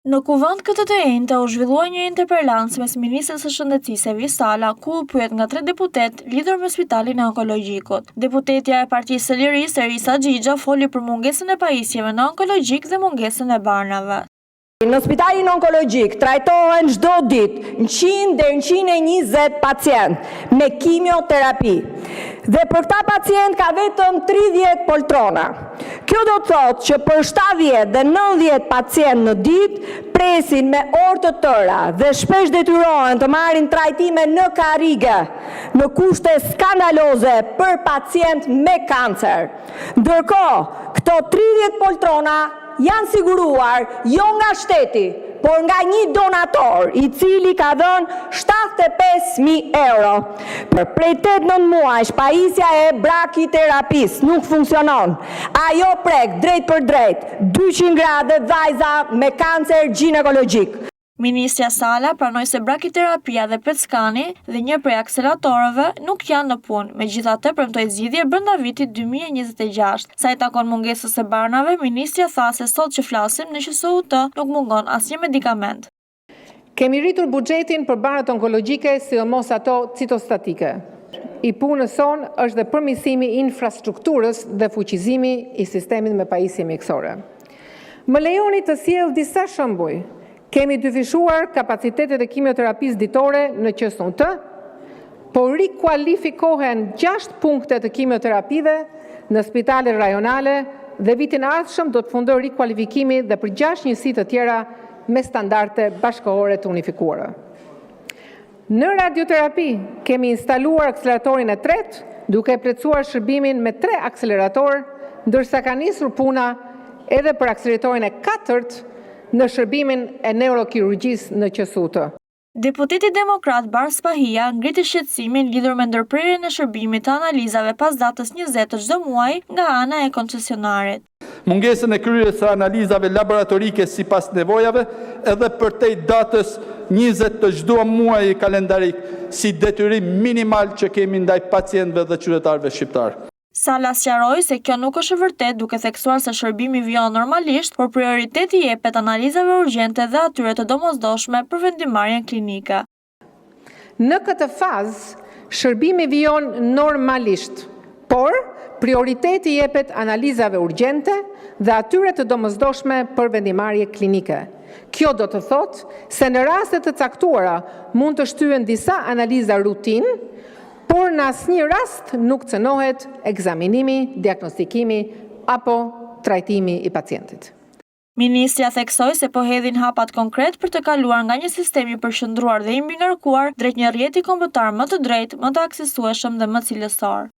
Në kuvend këtë të enjte u zhvillua një interpelancë mes Ministres së Shëndetësisë Evis Sala, ku u pyet nga 3 deputet lidhur me Spitalin e Onkologjikut. Deputetja e Partisë së Lirisë Erisa Xhixha foli për mungesën e pajisjeve në onkologjik dhe mungesën e barnave. Në spitalin onkologjik trajtohen çdo ditë 100 deri 120 pacientë me kimioterapi. Dhe për këta pacientë ka vetëm 30 poltrona. Kjo do të thotë që për 70 dhe 90 pacientë në ditë presin me orë të tëra dhe shpesh detyrohen të marrin trajtime në karrige në kushte skandaloze për pacient me kancer. Ndërkohë, këto 30 poltrona janë siguruar jo nga shteti, por nga një donator i cili ka dhënë 75.000 euro. Për prej 8-9 muajsh pajisja e brakiterapisë nuk funksionon. Ajo prek drejt për drejt 200 gradë vajza me kancer ginekologjik. Ministrja Sala pranoi se brakiterapia dhe PET-skani dhe një prej akseleratorëve nuk janë në punë, megjithatë premtoi zgjidhje brenda vitit 2026. Sa i takon mungesës së barnave, ministrja tha se sot që flasim në QSUT nuk mungon asnjë medikament. Kemi rritur buxhetin për barët onkologjike, sidomos ato citostatike. I punës son është dhe përmirësimi i infrastrukturës dhe fuqizimi i sistemit me pajisje mjekësore. Më lejoni të sjell disa shembuj. Kemi dyfishuar kapacitetet e kimioterapisë ditore në QSUT, por rikualifikohen 6 punkte të kimioterapive në spitalet rajonale dhe vitin e ardhshëm do të fundojë rikualifikimi dhe për 6 njësi të tjera me standarde bashkëkohore të unifikuara. Në radioterapi kemi instaluar akseleratorin e 3, duke plotësuar shërbimin me 3 akselerator, ndërsa ka nisur puna edhe për akseleratorin e 4 në shërbimin e neurokirurgjisë në QSUT. Deputeti demokrat Bars Pahia ngriti shqetësimin lidhur me ndërprerjen e shërbimit të analizave pas datës 20 të çdo muaji nga ana e koncesionarit. Mungesën e kryerjes së analizave laboratorike sipas nevojave edhe përtej datës 20 të çdo muaji kalendarik si detyrim minimal që kemi ndaj pacientëve dhe qytetarëve shqiptar. Sala sqaroi se kjo nuk është e vërtetë, duke theksuar se shërbimi vijon normalisht, por prioriteti jepet analizave urgjente dhe atyre të domosdoshme për vendimarrjen klinike. Në këtë fazë, shërbimi vijon normalisht, por prioriteti jepet analizave urgjente dhe atyre të domosdoshme për vendimarrje klinike. Kjo do të thotë se në raste të caktuara mund të shtyhen disa analiza rutinë, por në asnjë rast nuk cënohet ekzaminimi, diagnostikimi apo trajtimi i pacientit. Ministrja theksoi se po hedhin hapat konkret për të kaluar nga një sistem i përqendruar dhe i mbingarkuar drejt një rrjeti kombëtar më të drejtë, më të aksesueshëm dhe më cilësor.